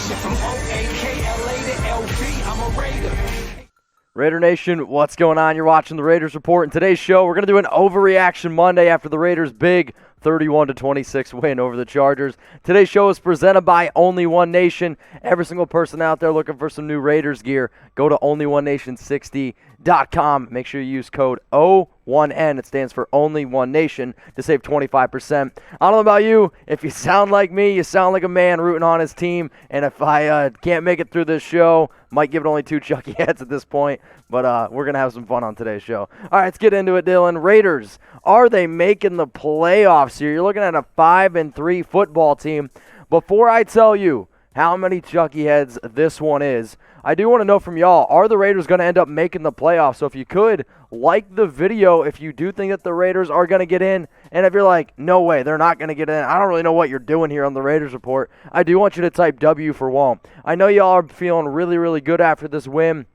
Shit from O-A-K-L-A to L-V, I'm a Raider. Raider Nation, what's going on? You're watching the Raiders Report. In today's show, we're going to do an Overreaction Monday after the Raiders' big 31-26 win over the Chargers. Today's show is presented by Only One Nation. Every single person out there looking for some new Raiders gear, go to onlyoneNation60.com. Make sure you use code O1N. It stands for Only One Nation to save 25%. I don't know about you. If you sound like me, you sound like a man rooting on his team. And if I can't make it through this show, might give it only 2 Chucky heads at this point. But we're going to have some fun on today's show. All right, let's get into it, Dylan. Raiders, are they making the playoffs here? You're looking at a 5-3 football team. Before I tell you how many Chucky heads this one is, I do want to know from y'all, are the Raiders going to end up making the playoffs? So if you could, like the video if you do think that the Raiders are going to get in. And if you're like, no way, they're not going to get in, I don't really know what you're doing here on the Raiders Report, I do want you to type W for won't. I know y'all are feeling really, really good after this win,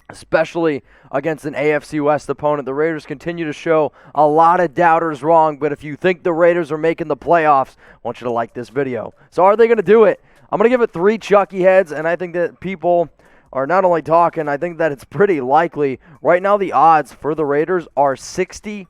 especially against an AFC West opponent. The Raiders continue to show a lot of doubters wrong, but if you think the Raiders are making the playoffs, I want you to like this video. So are they going to do it? I'm going to give it 3 Chucky heads, and I think that people are not only talking, I think that it's pretty likely. Right now, the odds for the Raiders are 63%.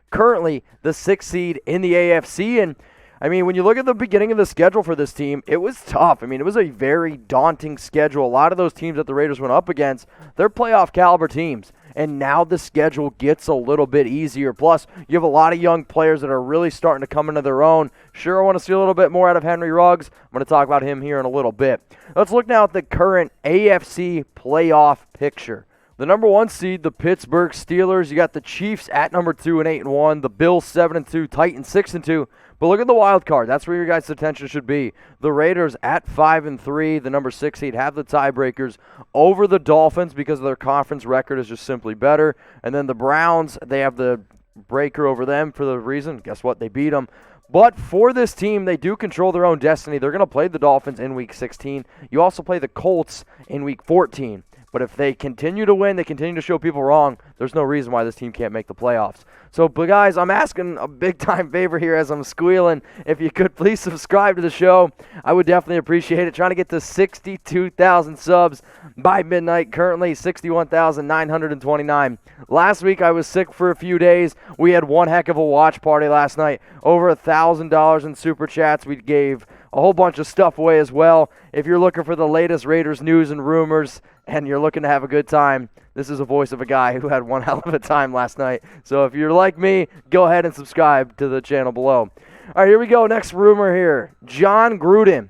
Currently, the 6th seed in the AFC, and I mean, when you look at the beginning of the schedule for this team, it was tough. I mean, it was a very daunting schedule. A lot of those teams that the Raiders went up against, they're playoff caliber teams. And now the schedule gets a little bit easier. Plus, you have a lot of young players that are really starting to come into their own. Sure, I want to see a little bit more out of Henry Ruggs. I'm going to talk about him here in a little bit. Let's look now at the current AFC playoff picture. The number 1 seed, the Pittsburgh Steelers. You got the Chiefs at number 2 and 8-1. The Bills 7-2. Titans 6-2. But look at the wild card. That's where your guys' attention should be. The Raiders at 5-3, the number 6 seed, have the tiebreakers over the Dolphins because their conference record is just simply better. And then the Browns, they have the breaker over them for the reason. Guess what? They beat them. But for this team, they do control their own destiny. They're going to play the Dolphins in Week 16. You also play the Colts in Week 14. But if they continue to win, they continue to show people wrong, there's no reason why this team can't make the playoffs. So, but guys, I'm asking a big-time favor here as I'm squealing. If you could please subscribe to the show, I would definitely appreciate it. Trying to get to 62,000 subs by midnight. Currently, 61,929. Last week, I was sick for a few days. We had one heck of a watch party last night. Over $1,000 in Super Chats. We gave a whole bunch of stuff away as well. If you're looking for the latest Raiders news and rumors and you're looking to have a good time, this is a voice of a guy who had one hell of a time last night. So if you're like me, go ahead and subscribe to the channel below. All right, here we go. Next rumor here. Jon Gruden.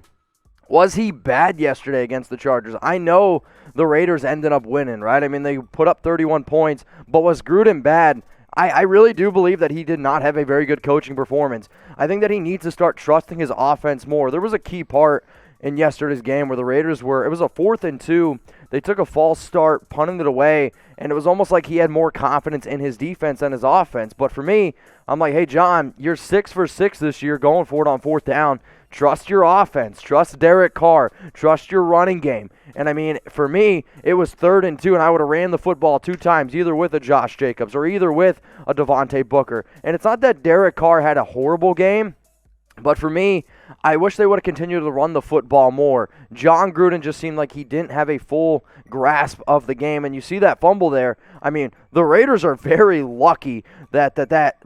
Was he bad yesterday against the Chargers? I know the Raiders ended up winning, right? I mean, they put up 31 points, but was Gruden bad? I really do believe that he did not have a very good coaching performance. I think that he needs to start trusting his offense more. There was a key part in yesterday's game where the Raiders were, it was a 4th and 2. They took a false start, punting it away, and it was almost like he had more confidence in his defense than his offense. But for me, I'm like, hey, John, you're 6 for 6 this year going for it on 4th down. Trust your offense. Trust Derek Carr. Trust your running game. And, I mean, for me, it was 3rd and 2, and I would have ran the football 2 times, either with a Josh Jacobs or either with a Devontae Booker. And it's not that Derek Carr had a horrible game, but for me, I wish they would have continued to run the football more. Jon Gruden just seemed like he didn't have a full grasp of the game, and you see that fumble there. I mean, the Raiders are very lucky that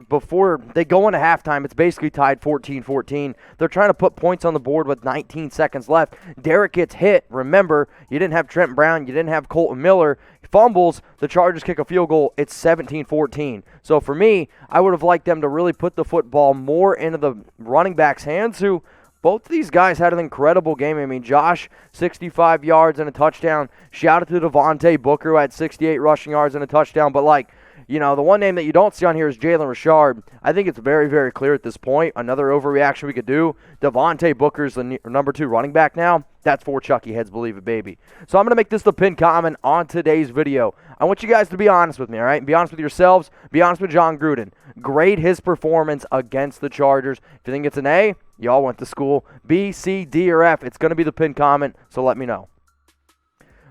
before they go into halftime, it's basically tied 14-14. They're trying to put points on the board with 19 seconds left. Derek gets hit. Remember, you didn't have Trent Brown. You didn't have Colton Miller. Fumbles, the Chargers kick a field goal. It's 17-14. So for me, I would have liked them to really put the football more into the running backs' hands, who both of these guys had an incredible game. I mean, Josh, 65 yards and a touchdown. Shout out to Devontae Booker, who had 68 rushing yards and a touchdown. But, like, you know, the one name that you don't see on here is Jalen Richard. I think it's very, very clear at this point. Another overreaction we could do. Devontae Booker's the number 2 running back now. That's 4 Chucky heads, believe it, baby. So I'm going to make this the pinned comment on today's video. I want you guys to be honest with me, all right? Be honest with yourselves. Be honest with Jon Gruden. Grade his performance against the Chargers. If you think it's an A, y'all went to school. B, C, D, or F, it's going to be the pinned comment, so let me know.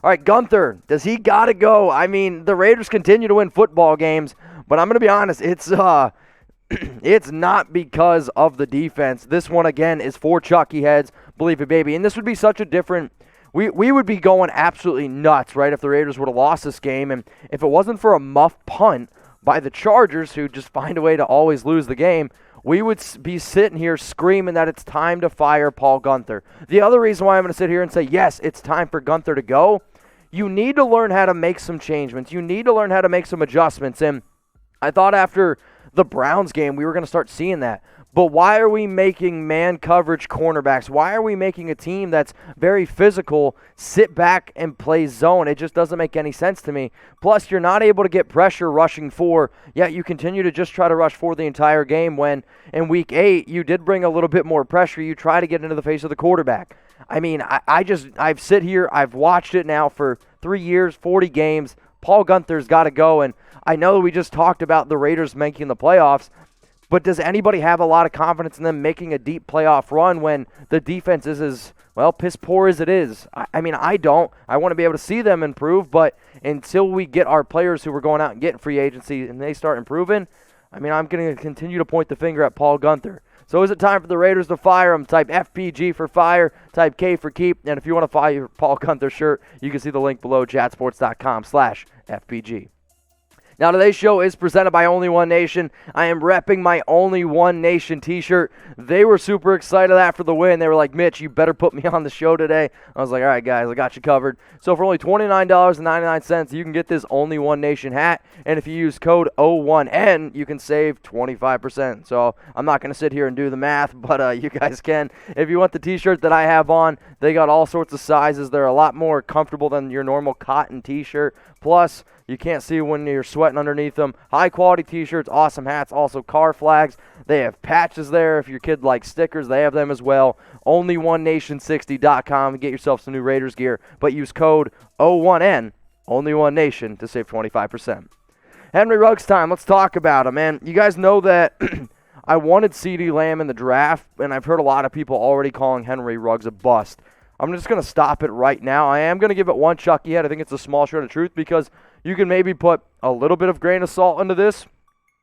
All right, Guenther, does he got to go? I mean, the Raiders continue to win football games, but I'm going to be honest, it's it's not because of the defense. This one, again, is for Chucky heads. Believe it, baby. And this would be such a different – we would be going absolutely nuts, right, if the Raiders would have lost this game. And if it wasn't for a muff punt by the Chargers, who just find a way to always lose the game, we would be sitting here screaming that it's time to fire Paul Guenther. The other reason why I'm going to sit here and say, yes, it's time for Guenther to go, you need to learn how to make some changements. You need to learn how to make some adjustments. And I thought after the Browns game we were going to start seeing that. But why are we making man coverage cornerbacks? Why are we making a team that's very physical sit back and play zone? It just doesn't make any sense to me. Plus, you're not able to get pressure rushing for, yet you continue to just try to rush for the entire game when in Week 8 you did bring a little bit more pressure. You try to get into the face of the quarterback. I mean, I've sit here, I've watched it now for 3 years, 40 games. Paul Guenther's got to go, and I know we just talked about the Raiders making the playoffs, but does anybody have a lot of confidence in them making a deep playoff run when the defense is as, well, piss poor as it is? I mean, I don't. I want to be able to see them improve, but until we get our players who are going out and getting free agency and they start improving, I mean, I'm going to continue to point the finger at Paul Guenther. So is it time for the Raiders to fire him? Type FPG for fire, type K for keep, and if you want to fire Paul Guenther shirt, you can see the link below, chatsports.com/FPG. Now, today's show is presented by Only One Nation. I am repping my Only One Nation t-shirt. They were super excited after the win. They were like, Mitch, you better put me on the show today. I was like, all right, guys, I got you covered. So for only $29.99, you can get this Only One Nation hat. And if you use code O1N, you can save 25%. So I'm not going to sit here and do the math, but you guys can. If you want the t-shirt that I have on, they got all sorts of sizes. They're a lot more comfortable than your normal cotton t-shirt. Plus, you can't see when you're sweating underneath them. High-quality t-shirts, awesome hats, also Carr flags. They have patches there. If your kid likes stickers, they have them as well. OnlyOneNation60.com and get yourself some new Raiders gear. But use code O1N, Only One Nation, to save 25%. Henry Ruggs time. Let's talk about him, man. You guys know that I wanted CeeDee Lamb in the draft, and I've heard a lot of people already calling Henry Ruggs a bust. I'm just going to stop it right now. I am going to give it one Chucky head. I think it's a small shred of truth because you can maybe put a little bit of grain of salt into this,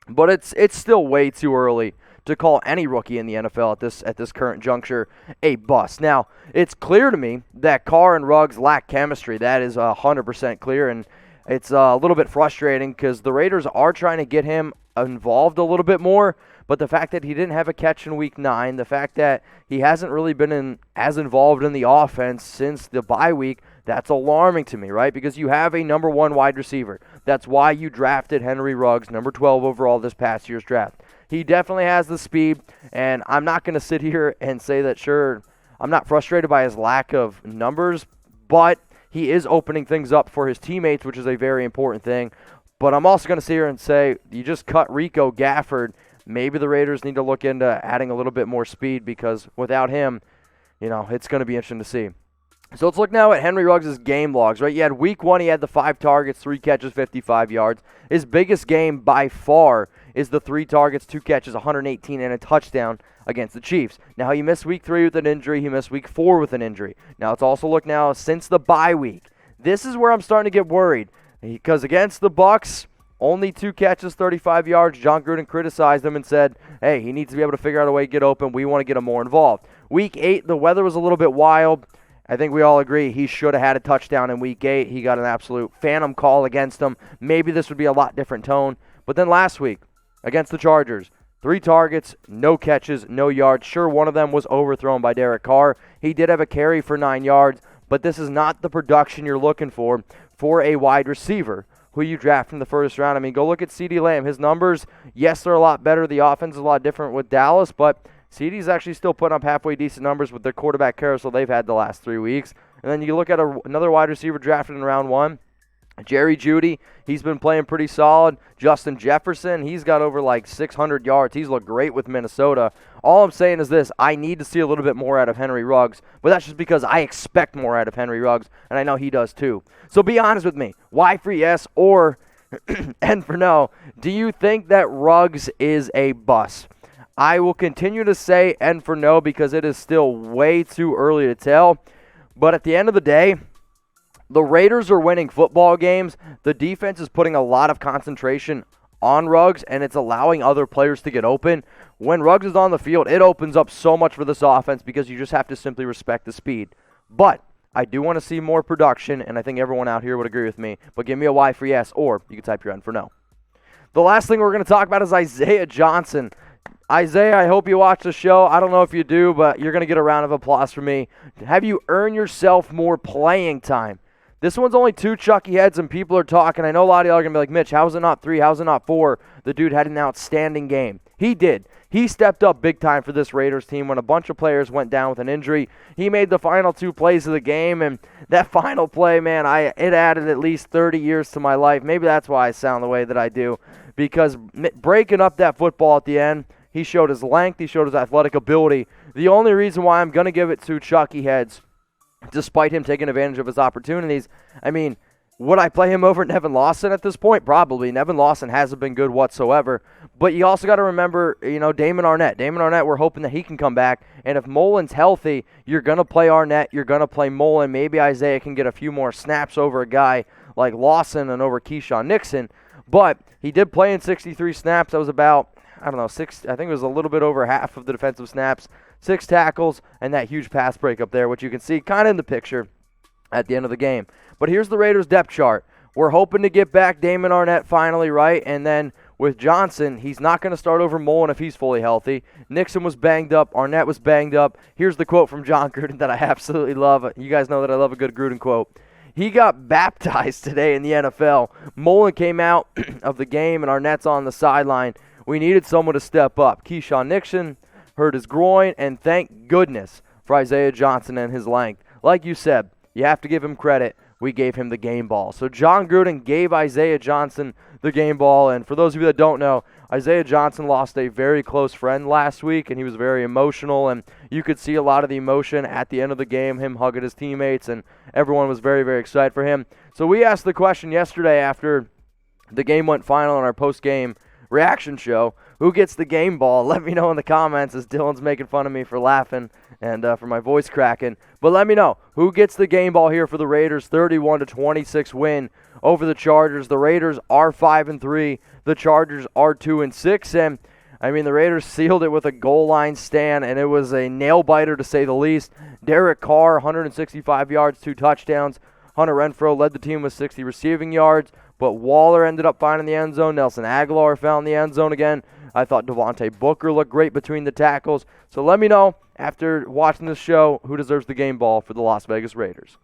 but it's still way too early to call any rookie in the NFL at this current juncture a bust. Now, it's clear to me that Carr and Ruggs lack chemistry. That is 100% clear, and it's a little bit frustrating because the Raiders are trying to get him involved a little bit more. But the fact that he didn't have a catch in Week 9, the fact that he hasn't really been as involved in the offense since the bye week, that's alarming to me, right? Because you have a number 1 wide receiver. That's why you drafted Henry Ruggs, number 12 overall this past year's draft. He definitely has the speed, and I'm not going to sit here and say that, sure, I'm not frustrated by his lack of numbers, but he is opening things up for his teammates, which is a very important thing. But I'm also going to sit here and say, you just cut Rico Gafford. Maybe the Raiders need to look into adding a little bit more speed because without him, it's going to be interesting to see. So let's look now at Henry Ruggs' game logs, right? You had Week 1, he had the 5 targets, 3 catches, 55 yards. His biggest game by far is the 3 targets, 2 catches, 118, and a touchdown against the Chiefs. Now, he missed Week 3 with an injury. He missed Week 4 with an injury. Now, let's also look now since the bye week. This is where I'm starting to get worried because against the Bucs, only 2 catches, 35 yards. Jon Gruden criticized him and said, hey, he needs to be able to figure out a way to get open. We want to get him more involved. Week 8, the weather was a little bit wild. I think we all agree he should have had a touchdown in Week 8. He got an absolute phantom call against him. Maybe this would be a lot different tone. But then last week, against the Chargers, 3 targets, no catches, no yards. Sure, one of them was overthrown by Derek Carr. He did have a carry for 9 yards, but this is not the production you're looking for a wide receiver who you draft in the first round. I mean, go look at CeeDee Lamb. His numbers, yes, they're a lot better. The offense is a lot different with Dallas, but CeeDee's actually still putting up halfway decent numbers with their quarterback carousel they've had the last 3 weeks. And then you look at another wide receiver drafted in round 1, Jerry Jeudy. He's been playing pretty solid. Justin Jefferson, he's got over like 600 yards. He's looked great with Minnesota. All I'm saying is this, I need to see a little bit more out of Henry Ruggs, but that's just because I expect more out of Henry Ruggs, and I know he does too. So be honest with me. Y for yes or N for no. Do you think that Ruggs is a bust? I will continue to say N for no because it is still way too early to tell. But at the end of the day, the Raiders are winning football games. The defense is putting a lot of concentration on Ruggs and it's allowing other players to get open. When Ruggs is on the field, it opens up so much for this offense because you just have to simply respect the speed. But I do want to see more production, and I think everyone out here would agree with me. But give me a Y for yes, or you can type your N for no. The last thing we're going to talk about is Isaiah Johnson. Isaiah, I hope you watch the show. I don't know if you do, but you're going to get a round of applause from me. Have you earned yourself more playing time? This one's only 2 Chucky heads, and people are talking. I know a lot of y'all are going to be like, Mitch, how is it not 3? How is it not 4? The dude had an outstanding game. He did. He stepped up big time for this Raiders team when a bunch of players went down with an injury. He made the final 2 plays of the game, and that final play, man, it added at least 30 years to my life. Maybe that's why I sound the way that I do, because breaking up that football at the end, he showed his length, he showed his athletic ability. The only reason why I'm going to give it to Chucky heads, despite him taking advantage of his opportunities, I mean, would I play him over Nevin Lawson at this point? Probably. Nevin Lawson hasn't been good whatsoever. But you also got to remember, Damon Arnett. Damon Arnett, we're hoping that he can come back. And if Molin's healthy, you're going to play Arnett. You're going to play Molin. Maybe Isaiah can get a few more snaps over a guy like Lawson and over Keyshawn Nixon. But he did play in 63 snaps. That was about, 6. I think it was a little bit over half of the defensive snaps. 6 tackles and that huge pass breakup there, which you can see kind of in the picture at the end of the game. But here's the Raiders depth chart. We're hoping to get back Damon Arnett finally, right? And then with Johnson, he's not going to start over Mullen if he's fully healthy. Nixon was banged up. Arnett was banged up. Here's the quote from Jon Gruden that I absolutely love. You guys know that I love a good Gruden quote. He got baptized today in the NFL. Mullen came out of the game, and Arnett's on the sideline. We needed someone to step up. Keyshawn Nixon hurt his groin, and thank goodness for Isaiah Johnson and his length. Like you said, you have to give him credit. We gave him the game ball. So Jon Gruden gave Isaiah Johnson the game ball. And for those of you that don't know, Isaiah Johnson lost a very close friend last week, and he was very emotional. And you could see a lot of the emotion at the end of the game, him hugging his teammates, and everyone was very, very excited for him. So we asked the question yesterday after the game went final on our post-game reaction show, who gets the game ball? Let me know in the comments, as Dylan's making fun of me for laughing and for my voice cracking. But let me know who gets the game ball here for the Raiders' 31-26 win over the Chargers. The Raiders are 5-3. The Chargers are 2-6. And I mean, the Raiders sealed it with a goal line stand, and it was a nail biter to say the least. Derek Carr, 165 yards, 2 touchdowns. Hunter Renfrow led the team with 60 receiving yards, but Waller ended up finding the end zone. Nelson Agholor found the end zone again. I thought Devontae Booker looked great between the tackles. So let me know, after watching this show, who deserves the game ball for the Las Vegas Raiders.